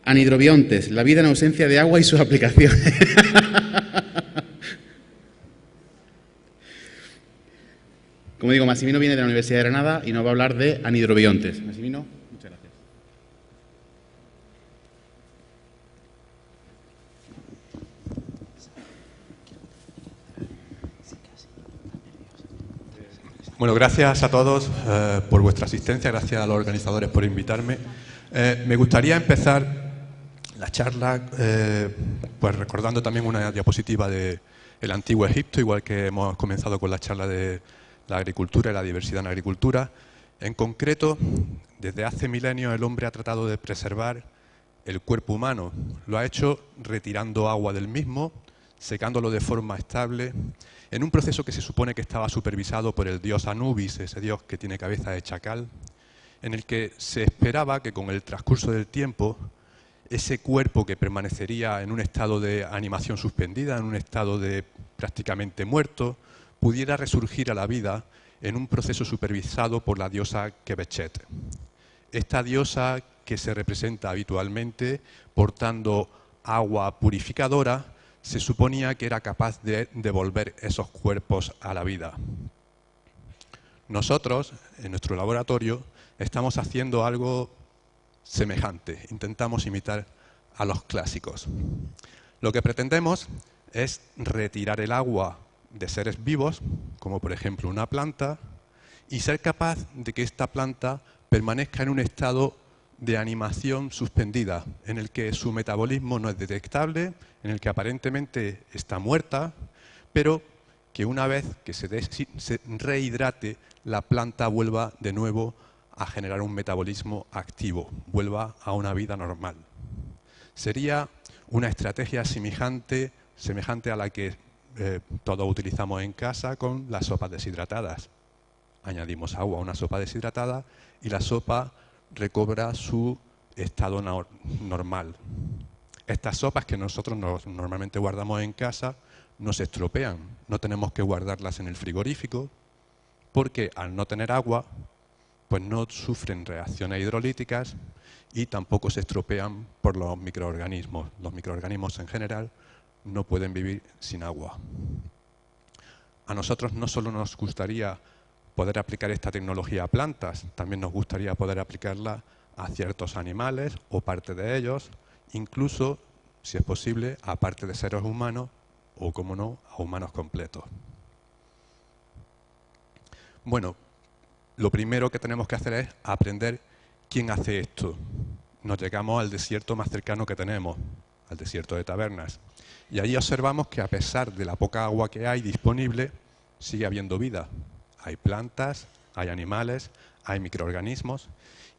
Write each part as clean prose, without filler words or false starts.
Anhidrobiontes, la vida en ausencia de agua y sus aplicaciones. Como digo, Massimino viene de la Universidad de Granada y nos va a hablar de anhidrobiontes. Massimino, muchas gracias. Bueno, gracias a todos por vuestra asistencia, gracias a los organizadores por invitarme. Me gustaría empezar la charla pues recordando también una diapositiva del antiguo Egipto, igual que hemos comenzado con la charla de la agricultura y la diversidad en la agricultura. En concreto, desde hace milenios el hombre ha tratado de preservar el cuerpo humano. Lo ha hecho retirando agua del mismo, secándolo de forma estable, en un proceso que se supone que estaba supervisado por el dios Anubis, ese dios que tiene cabeza de chacal, en el que se esperaba que con el transcurso del tiempo ese cuerpo que permanecería en un estado de animación suspendida, en un estado de prácticamente muerto, pudiera resurgir a la vida en un proceso supervisado por la diosa Quebechet. Esta diosa que se representa habitualmente portando agua purificadora, se suponía que era capaz de devolver esos cuerpos a la vida. Nosotros, en nuestro laboratorio, estamos haciendo algo semejante. Intentamos imitar a los clásicos. Lo que pretendemos es retirar el agua de seres vivos, como por ejemplo una planta, y ser capaz de que esta planta permanezca en un estado de animación suspendida, en el que su metabolismo no es detectable, en el que aparentemente está muerta, pero que una vez que se rehidrate, la planta vuelva de nuevo a generar un metabolismo activo, vuelva a una vida normal. Sería una estrategia semejante a la que todos utilizamos en casa con las sopas deshidratadas. Añadimos agua a una sopa deshidratada y la sopa recobra su estado normal. Estas sopas que nosotros normalmente guardamos en casa no se estropean, no tenemos que guardarlas en el frigorífico porque al no tener agua pues no sufren reacciones hidrolíticas y tampoco se estropean por los microorganismos. Los microorganismos en general no pueden vivir sin agua. A nosotros no solo nos gustaría poder aplicar esta tecnología a plantas, también nos gustaría poder aplicarla a ciertos animales o parte de ellos, incluso, si es posible, a parte de seres humanos o, como no, a humanos completos. Bueno, lo primero que tenemos que hacer es aprender quién hace esto. Nos llegamos al desierto más cercano que tenemos, al desierto de Tabernas, y ahí observamos que a pesar de la poca agua que hay disponible, sigue habiendo vida. Hay plantas, hay animales, hay microorganismos,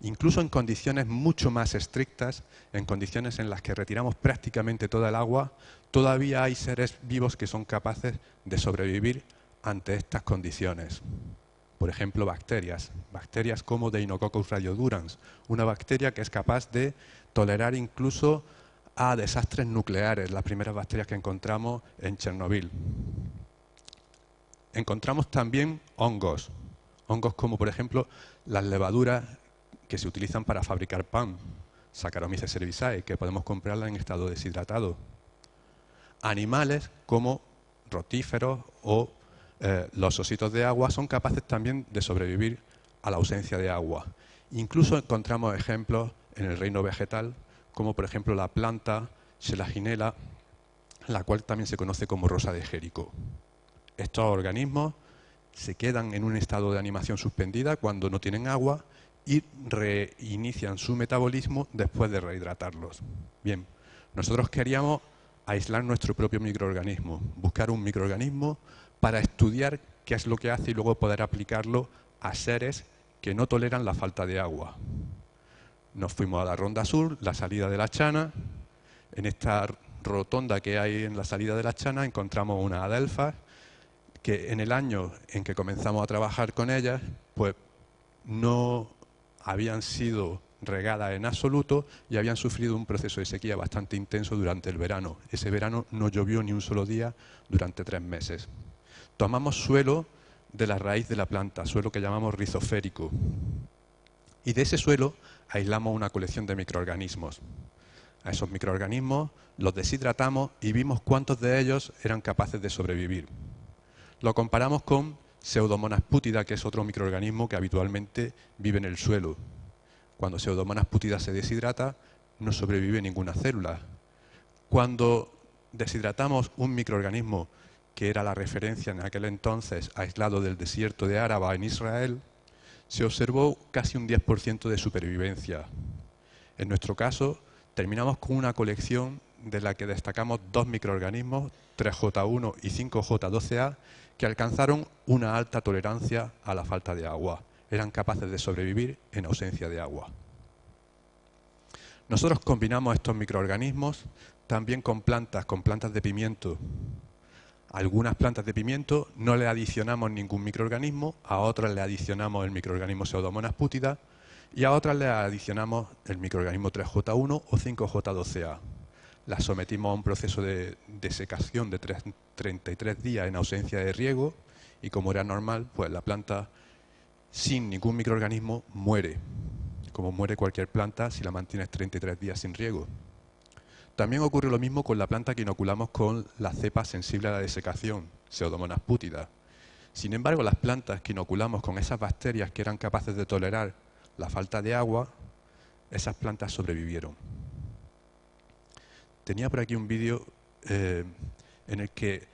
incluso en condiciones mucho más estrictas, en condiciones en las que retiramos prácticamente toda el agua, todavía hay seres vivos que son capaces de sobrevivir ante estas condiciones. Por ejemplo, bacterias como Deinococcus radiodurans, una bacteria que es capaz de tolerar incluso a desastres nucleares, las primeras bacterias que encontramos en Chernobyl. Encontramos también hongos como por ejemplo las levaduras que se utilizan para fabricar pan, Saccharomyces cerevisiae, que podemos comprarla en estado deshidratado. Animales como rotíferos o los ositos de agua son capaces también de sobrevivir a la ausencia de agua. Incluso encontramos ejemplos en el reino vegetal, como por ejemplo la planta Selaginella, la cual también se conoce como rosa de Jericó. Estos organismos se quedan en un estado de animación suspendida cuando no tienen agua y reinician su metabolismo después de rehidratarlos. Bien, nosotros queríamos aislar nuestro propio microorganismo, buscar un microorganismo para estudiar qué es lo que hace y luego poder aplicarlo a seres que no toleran la falta de agua. Nos fuimos a la Ronda Sur, la salida de la Chana. En esta rotonda que hay en la salida de la Chana encontramos unas adelfas que en el año en que comenzamos a trabajar con ellas, pues no habían sido regadas en absoluto y habían sufrido un proceso de sequía bastante intenso durante el verano. Ese verano no llovió ni un solo día durante 3 meses. Tomamos suelo de la raíz de la planta, suelo que llamamos rizoférico, y de ese suelo aislamos una colección de microorganismos. a esos microorganismos, los deshidratamos y vimos cuántos de ellos eran capaces de sobrevivir. Lo comparamos con Pseudomonas putida, que es otro microorganismo que habitualmente vive en el suelo. Cuando Pseudomonas putida se deshidrata, no sobrevive ninguna célula. Cuando deshidratamos un microorganismo que era la referencia en aquel entonces aislado del desierto de Áraba en Israel, se observó casi un 10% de supervivencia. En nuestro caso, terminamos con una colección de la que destacamos dos microorganismos, 3J1 y 5J12A, que alcanzaron una alta tolerancia a la falta de agua. Eran capaces de sobrevivir en ausencia de agua. Nosotros combinamos estos microorganismos también con plantas de pimiento. A algunas plantas de pimiento no le adicionamos ningún microorganismo, a otras le adicionamos el microorganismo Pseudomonas putida y a otras le adicionamos el microorganismo 3J1 o 5J12A. Las sometimos a un proceso de desecación de 33 días en ausencia de riego y, como era normal, pues la planta sin ningún microorganismo muere, como muere cualquier planta si la mantienes 33 días sin riego. También ocurre lo mismo con la planta que inoculamos con la cepa sensible a la desecación, Pseudomonas putida. Sin embargo, las plantas que inoculamos con esas bacterias que eran capaces de tolerar la falta de agua, esas plantas sobrevivieron. Tenía por aquí un vídeo en el que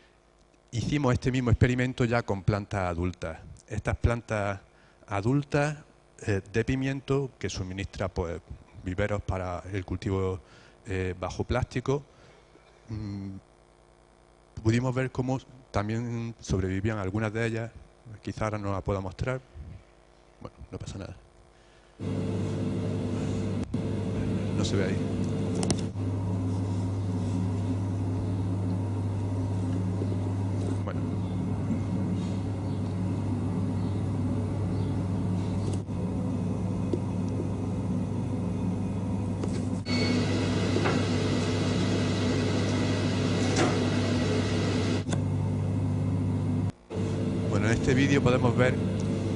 hicimos este mismo experimento ya con plantas adultas. Estas plantas adultas de pimiento que suministra pues, viveros para el cultivo bajo plástico, pudimos ver cómo también sobrevivían algunas de ellas. Quizá ahora no la pueda mostrar. Bueno, no pasa nada. No se ve ahí. Bueno. Bueno, en este vídeo podemos ver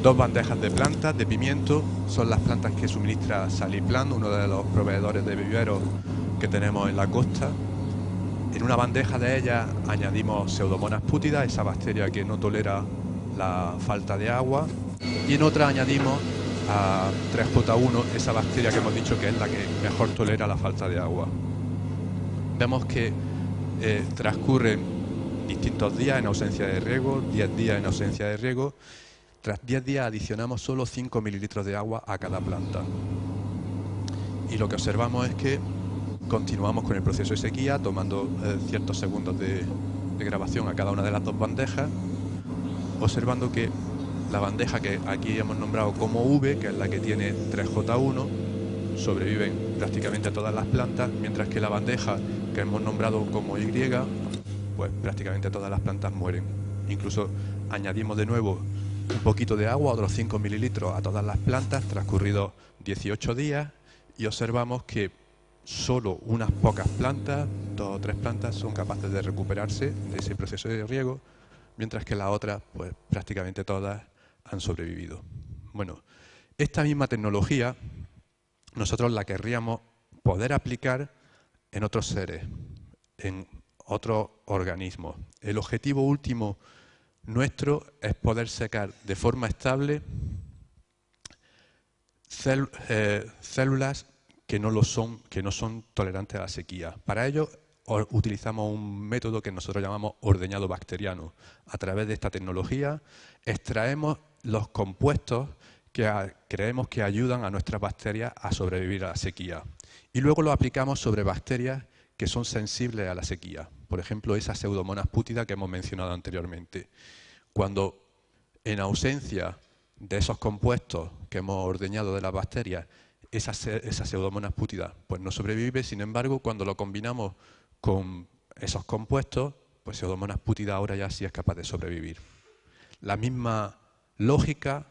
dos bandejas de plantas de pimiento. Son las plantas que suministra Saliplan, uno de los proveedores de viveros que tenemos en la costa. En una bandeja de ellas añadimos Pseudomonas putida, esa bacteria que no tolera la falta de agua, y en otra añadimos a 3J1, esa bacteria que hemos dicho que es la que mejor tolera la falta de agua. Vemos que transcurren distintos días en ausencia de riego, 10 días en ausencia de riego. Tras 10 días adicionamos solo 5 mililitros de agua a cada planta. Y lo que observamos es que continuamos con el proceso de sequía, tomando ciertos segundos de grabación a cada una de las dos bandejas, observando que la bandeja que aquí hemos nombrado como V, que es la que tiene 3J1, sobreviven prácticamente todas las plantas, mientras que la bandeja que hemos nombrado como Y, pues prácticamente todas las plantas mueren. Incluso añadimos de nuevo un poquito de agua, otros 5 mililitros a todas las plantas, transcurridos 18 días, y observamos que solo unas pocas plantas, 2 o 3 plantas, son capaces de recuperarse de ese proceso de riego, mientras que las otras, pues prácticamente todas han sobrevivido. Bueno, esta misma tecnología nosotros la querríamos poder aplicar en otros seres, en otros organismos. El objetivo último nuestro es poder secar de forma estable células que no son tolerantes a la sequía. Para ello utilizamos un método que nosotros llamamos ordeñado bacteriano. A través de esta tecnología extraemos los compuestos que creemos que ayudan a nuestras bacterias a sobrevivir a la sequía. Y luego lo aplicamos sobre bacterias que son sensibles a la sequía. Por ejemplo, esa Pseudomonas putida que hemos mencionado anteriormente. Cuando en ausencia de esos compuestos que hemos ordeñado de las bacterias, esa Pseudomonas putida pues no sobrevive. Sin embargo, cuando lo combinamos con esos compuestos, pues Pseudomonas putida ahora ya sí es capaz de sobrevivir. La misma lógica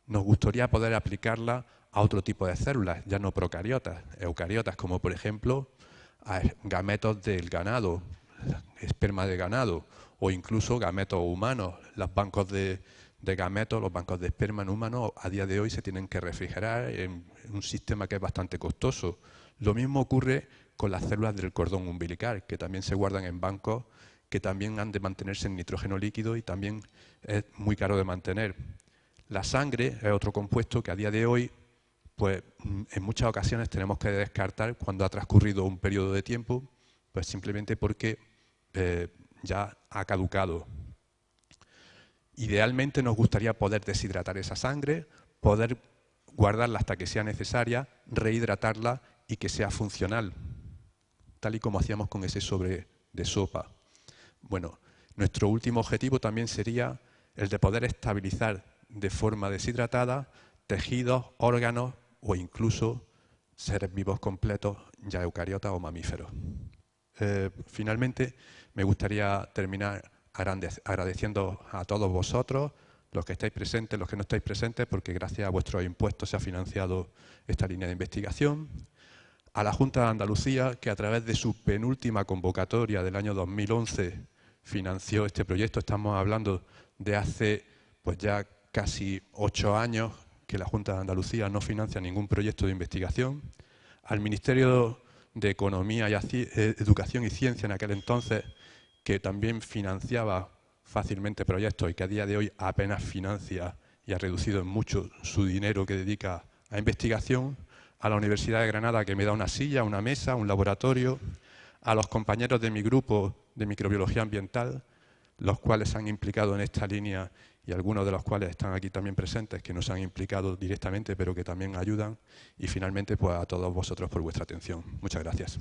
nos gustaría poder aplicarla a otro tipo de células, ya no procariotas, eucariotas, como por ejemplo a gametos del ganado, esperma de ganado, o incluso gametos humanos. Los bancos de gametos, los bancos de esperma en humanos, a día de hoy se tienen que refrigerar en un sistema que es bastante costoso. Lo mismo ocurre con las células del cordón umbilical, que también se guardan en bancos, que también han de mantenerse en nitrógeno líquido y también es muy caro de mantener. La sangre es otro compuesto que a día de hoy, pues en muchas ocasiones tenemos que descartar cuando ha transcurrido un periodo de tiempo, pues simplemente porque ya ha caducado. Idealmente nos gustaría poder deshidratar esa sangre, poder guardarla hasta que sea necesaria, rehidratarla y que sea funcional, tal y como hacíamos con ese sobre de sopa. Bueno, nuestro último objetivo también sería el de poder estabilizar de forma deshidratada tejidos, órganos o incluso seres vivos completos, ya eucariotas o mamíferos. Finalmente, me gustaría terminar agradeciendo a todos vosotros, los que estáis presentes, los que no estáis presentes, porque gracias a vuestros impuestos se ha financiado esta línea de investigación. A la Junta de Andalucía, que a través de su penúltima convocatoria del año 2011 financió este proyecto. Estamos hablando de hace pues ya casi 8 años que la Junta de Andalucía no financia ningún proyecto de investigación. Al Ministerio de Economía, Educación y Ciencia en aquel entonces, que también financiaba fácilmente proyectos y que a día de hoy apenas financia y ha reducido en mucho su dinero que dedica a investigación. A la Universidad de Granada, que me da una silla, una mesa, un laboratorio. A los compañeros de mi grupo de microbiología ambiental, los cuales se han implicado en esta línea y algunos de los cuales están aquí también presentes, que nos han implicado directamente, pero que también ayudan. Y finalmente, pues a todos vosotros por vuestra atención. Muchas gracias.